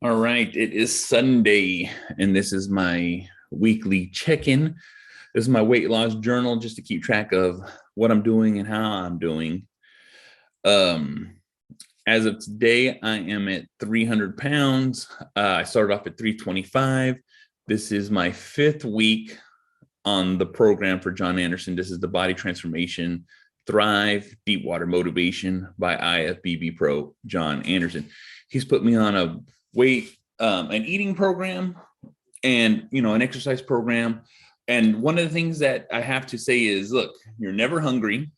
All right, it is Sunday, and this is my weekly check-in. This is my weight loss journal just to keep track of what I'm doing and how I'm doing. Um, as of today, I am at 300 pounds. I started off at 325. This is my 5th week on the program for Jon Andersen. This is the Body Transformation Thrive Deep Water Motivation by IFBB Pro Jon Andersen. He's put me on a an eating program and an exercise program. And one of the things that I have to say is, look, you're never hungry.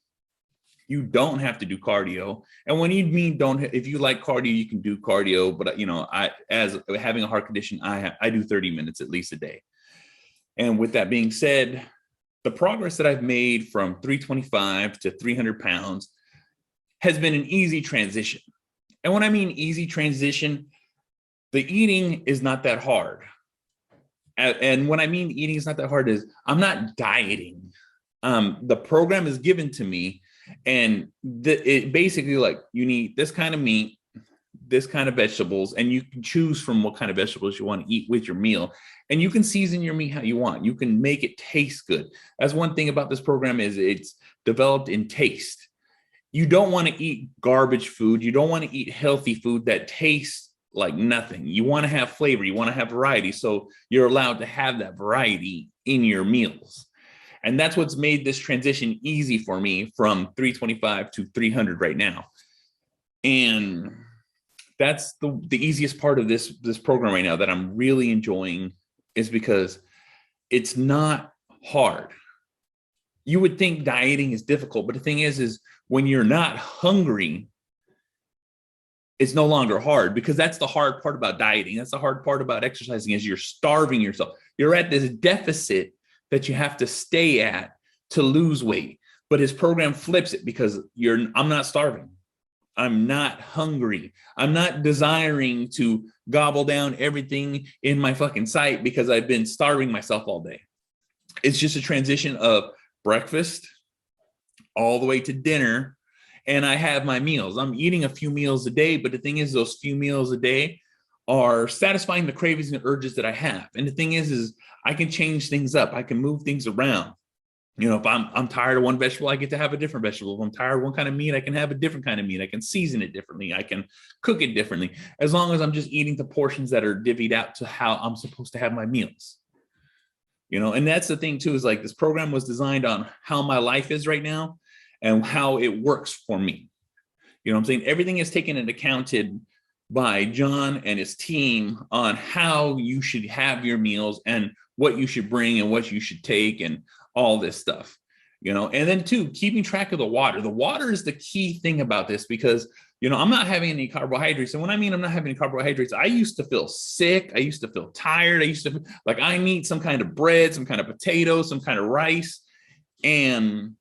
You don't have to do cardio. And when you mean if you like cardio, you can do cardio. But I, as having a heart condition, I do 30 minutes at least a day. And with that being said, the progress that I've made from 325 to 300 pounds has been an easy transition. And when I mean easy transition, the eating is not that hard. And when I mean eating is not that hard is I'm not dieting. The program is given to me, and it basically, like, you need this kind of meat, this kind of vegetables, and you can choose from what kind of vegetables you want to eat with your meal. And you can season your meat how you want. You can make it taste good. That's one thing about this program, is it's developed in taste. You don't want to eat garbage food. You don't want to eat healthy food that tastes like nothing. You want to have flavor. You want to have variety. So you're allowed to have that variety in your meals. And that's what's made this transition easy for me from 325 to 300 right now. And that's the easiest part of this program right now that I'm really enjoying, is because it's not hard. You would think dieting is difficult, but the thing is when you're not hungry, it's no longer hard, because that's the hard part about dieting. That's the hard part about exercising, is you're starving yourself. You're at this deficit that you have to stay at to lose weight. But his program flips it, because I'm not starving. I'm not hungry. I'm not desiring to gobble down everything in my fucking sight because I've been starving myself all day. It's just a transition of breakfast all the way to dinner, and I have my meals. I'm eating a few meals a day, but the thing is, those few meals a day are satisfying the cravings and urges that I have. And the thing is I can change things up. I can move things around. If I'm tired of one vegetable, I get to have a different vegetable. If I'm tired of one kind of meat, I can have a different kind of meat. I can season it differently. I can cook it differently, as long as I'm just eating the portions that are divvied out to how I'm supposed to have my meals. And that's the thing too, is like, this program was designed on how my life is right now and how it works for me. What I'm saying? Everything is taken and accounted by Jon and his team on how you should have your meals and what you should bring and what you should take and all this stuff. And then too, keeping track of the water. The water is the key thing about this, because I'm not having any carbohydrates. And when I mean I'm not having any carbohydrates, I used to feel sick. I used to feel tired. I used to feel like I need some kind of bread, some kind of potato, some kind of rice. And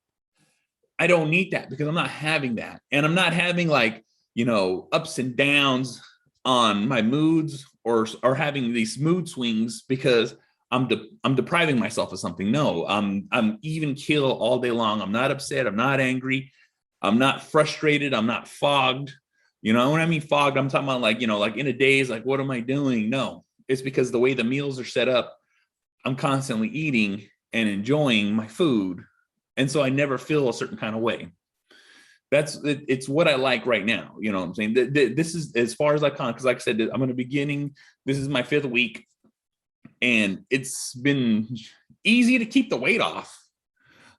I don't need that, because I'm not having that. And I'm not having ups and downs on my moods, or having these mood swings because I'm depriving myself of something. No, I'm even keel all day long. I'm not upset. I'm not angry. I'm not frustrated. I'm not fogged. When I mean fogged, I'm talking about like in a daze, like, what am I doing? No, it's because the way the meals are set up, I'm constantly eating and enjoying my food. And so I never feel a certain kind of way. It's what I like right now. What I'm saying? This is as far as I can, because like I said, I'm in the beginning. This is my 5th week, and it's been easy to keep the weight off.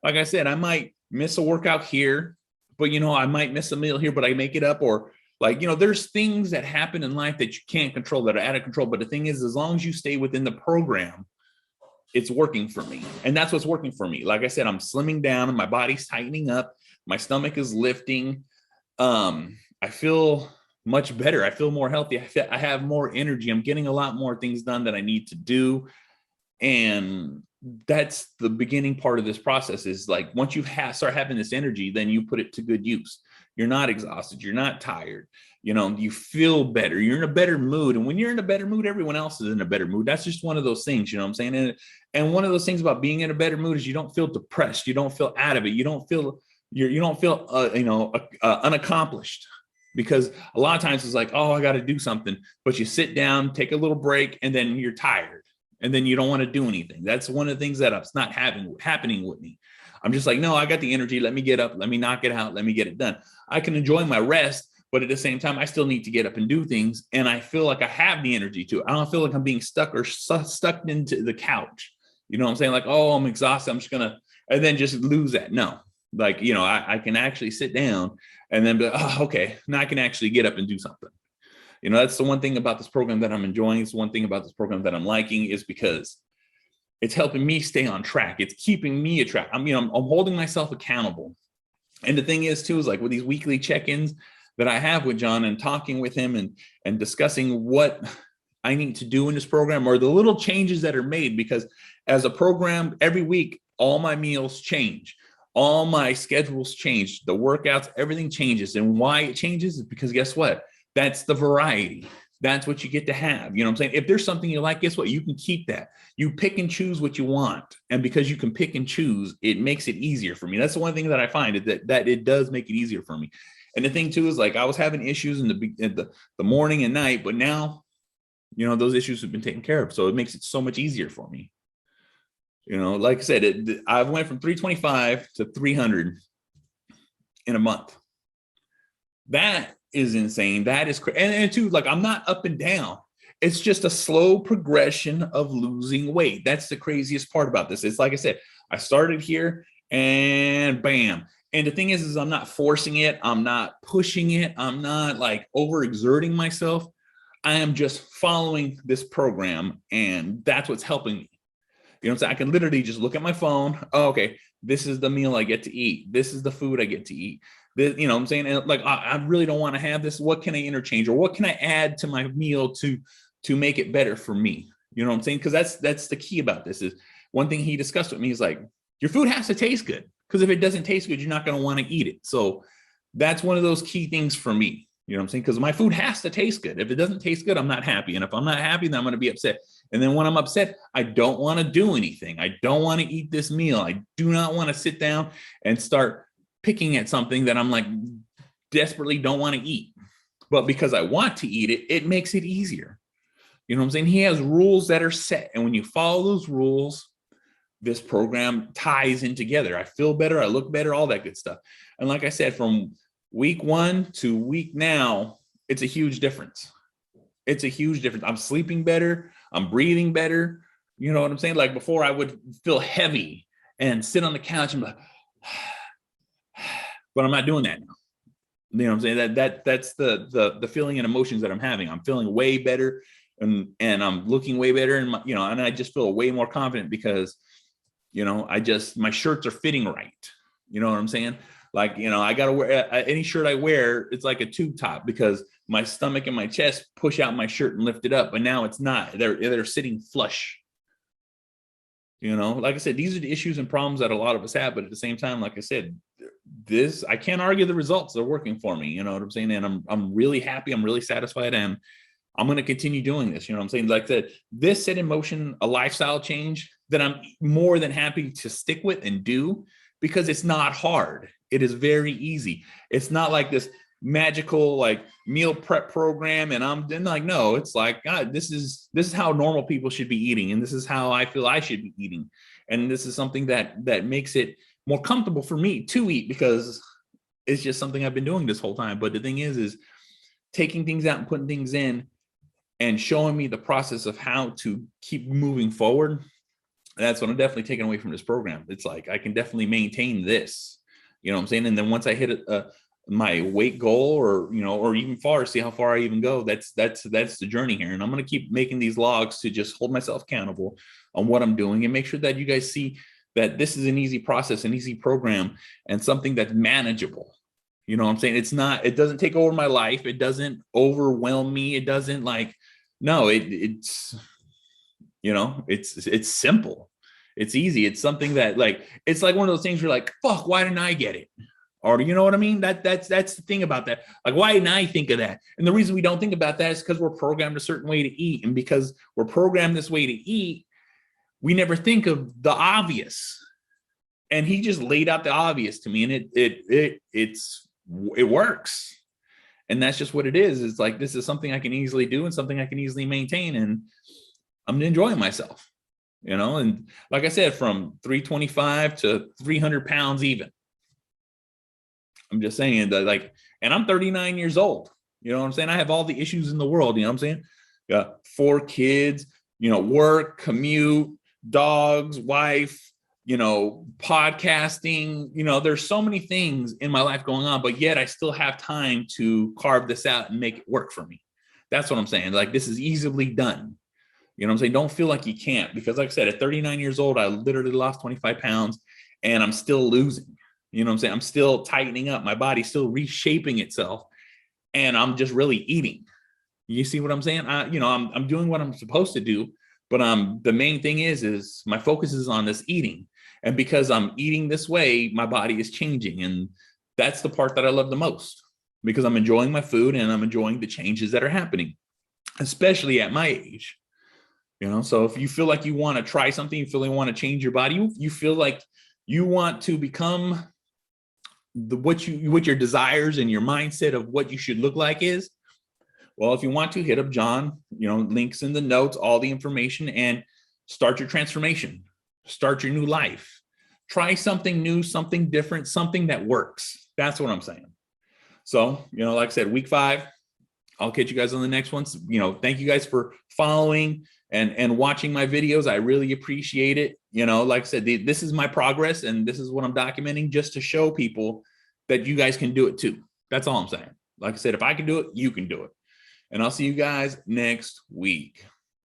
Like I said, I might miss a workout here, but I might miss a meal here, but I make it up. Or there's things that happen in life that you can't control, that are out of control. But the thing is, as long as you stay within the program, it's working for me. And that's what's working for me. Like I said, I'm slimming down and my body's tightening up. My stomach is lifting. I feel much better. I feel more healthy. I have more energy. I'm getting a lot more things done that I need to do. And that's the beginning part of this process, is like, once you start having this energy, then you put it to good use. You're not exhausted. You're not tired. You feel better. You're in a better mood. And when you're in a better mood, everyone else is in a better mood. That's just one of those things, what I'm saying? And one of those things about being in a better mood is you don't feel depressed. You don't feel out of it. You don't feel unaccomplished. because a lot of times it's like, oh, I got to do something, but you sit down, take a little break, and then you're tired, and then you don't want to do anything. That's one of the things that's not happening with me. I'm just like, no, I got the energy. Let me get up. Let me knock it out. Let me get it done. I can enjoy my rest, but at the same time, I still need to get up and do things. And I feel like I have the energy to. I don't feel like I'm being stuck into the couch. You know what I'm saying? Like, oh, I'm exhausted. I'm just going to, and then just lose that. No, like, you know, I can actually sit down and then be like, oh, okay, now I can actually get up and do something. You know, that's the one thing about this program that I'm enjoying. It's one thing about this program that I'm liking, is because it's helping me stay on track. It's keeping me on track. I'm holding myself accountable. And the thing is too, is like with these weekly check-ins that I have with Jon and talking with him and discussing what I need to do in this program, or the little changes that are made, because as a program, every week, all my meals change. All my schedules change. The workouts, everything changes. And why it changes is because guess what? That's the variety. That's what you get to have. You know what I'm saying? If there's something you like, guess what? You can keep that. You pick and choose what you want. And because you can pick and choose, it makes it easier for me. That's the one thing that I find, is that it does make it easier for me. And the thing too is, like, I was having issues in the morning and night, but now, you know, those issues have been taken care of. So it makes it so much easier for me. You know, like I said, I went from 325 to 300 in a month. That is insane. That is crazy. And too, like, I'm not up and down. It's just a slow progression of losing weight. That's the craziest part about this. It's like I said, I started here and bam. And the thing is I'm not forcing it. I'm not pushing it. I'm not like overexerting myself. I am just following this program, and that's what's helping me. You know what I'm saying? I can literally just look at my phone. Oh, okay, this is the meal I get to eat. This is the food I get to eat. You know what I'm saying? And like, I really don't want to have this. What can I interchange, or what can I add to my meal to make it better for me? You know what I'm saying? Because that's the key about this. Is one thing he discussed with me is like, your food has to taste good, because if it doesn't taste good, you're not going to want to eat it. So that's one of those key things for me. You know what I'm saying? Because my food has to taste good. If it doesn't taste good, I'm not happy. And if I'm not happy, then I'm going to be upset. And then when I'm upset, I don't want to do anything. I don't want to eat this meal. I do not want to sit down and start picking at something that I'm like desperately don't want to eat. But because I want to eat it, it makes it easier. You know what I'm saying? He has rules that are set. And when you follow those rules, this program ties in together. I feel better. I look better, all that good stuff. And like I said, from week 1 to week now, it's a huge difference. It's a huge difference. I'm sleeping better. I'm breathing better. You know what I'm saying? Like before, I would feel heavy and sit on the couch and be like, but I'm not doing that now. You know what I'm saying? That's the feeling and emotions that I'm having. I'm feeling way better, and I'm looking way better, and and I just feel way more confident because, my shirts are fitting right. You know what I'm saying? Like, I got to wear any shirt I wear. It's like a tube top because my stomach and my chest push out my shirt and lift it up. But now it's not. They're sitting flush. Like I said, these are the issues and problems that a lot of us have. But at the same time, like I said, I can't argue the results. They're working for me. You know what I'm saying? And I'm really happy. I'm really satisfied. And I'm going to continue doing this. You know what I'm saying? Like that, this set in motion a lifestyle change that I'm more than happy to stick with and do, because it's not hard. It is very easy. It's not like this magical like meal prep program. And I'm like, no, it's like, God, this is how normal people should be eating. And this is how I feel I should be eating. And this is something that makes it more comfortable for me to eat, because it's just something I've been doing this whole time. But the thing is taking things out and putting things in and showing me the process of how to keep moving forward. That's what I'm definitely taking away from this program. It's like, I can definitely maintain this, you know what I'm saying? And then once I hit my weight goal or even far, see how far I even go. That's the journey here. And I'm going to keep making these logs to just hold myself accountable on what I'm doing and make sure that you guys see that this is an easy process, an easy program, and something that's manageable. You know what I'm saying? It doesn't take over my life. It doesn't overwhelm me. It doesn't it's simple. It's easy. It's something that it's like one of those things where like, fuck, why didn't I get it? Or you know what I mean? That's the thing about that. Like, why didn't I think of that? And the reason we don't think about that is because we're programmed a certain way to eat. And because we're programmed this way to eat, we never think of the obvious. And he just laid out the obvious to me, and it works. And that's just what it is. It's like, this is something I can easily do and something I can easily maintain. And I'm enjoying myself, and like I said, from 325 to 300 pounds even. I'm just saying that, like, and I'm 39 years old. You know what I'm saying? I have all the issues in the world. You know what I'm saying? Got 4 kids, work, commute, dogs, wife, podcasting, there's so many things in my life going on, but yet I still have time to carve this out and make it work for me. That's what I'm saying. Like, this is easily done. You know what I'm saying? Don't feel like you can't, because like I said, at 39 years old, I literally lost 25 pounds and I'm still losing. You know what I'm saying? I'm still tightening up. My body's still reshaping itself and I'm just really eating. You see what I'm saying? I'm doing what I'm supposed to do, but the main thing is my focus is on this eating. And because I'm eating this way, my body is changing. And that's the part that I love the most, because I'm enjoying my food and I'm enjoying the changes that are happening, especially at my age. So if you feel like you want to try something, you feel like you want to change your body, you feel like you want to become what your desires and your mindset of what you should look like is, well, if you want to, hit up Jon, links in the notes, all the information, and start your transformation, start your new life, try something new, something different, something that works. That's what I'm saying. So, like I said, week 5, I'll catch you guys on the next one. Thank you guys for following and watching my videos. I really appreciate it. Like I said, this is my progress and this is what I'm documenting, just to show people that you guys can do it too. That's all I'm saying. Like I said, if I can do it, you can do it. And I'll see you guys next week.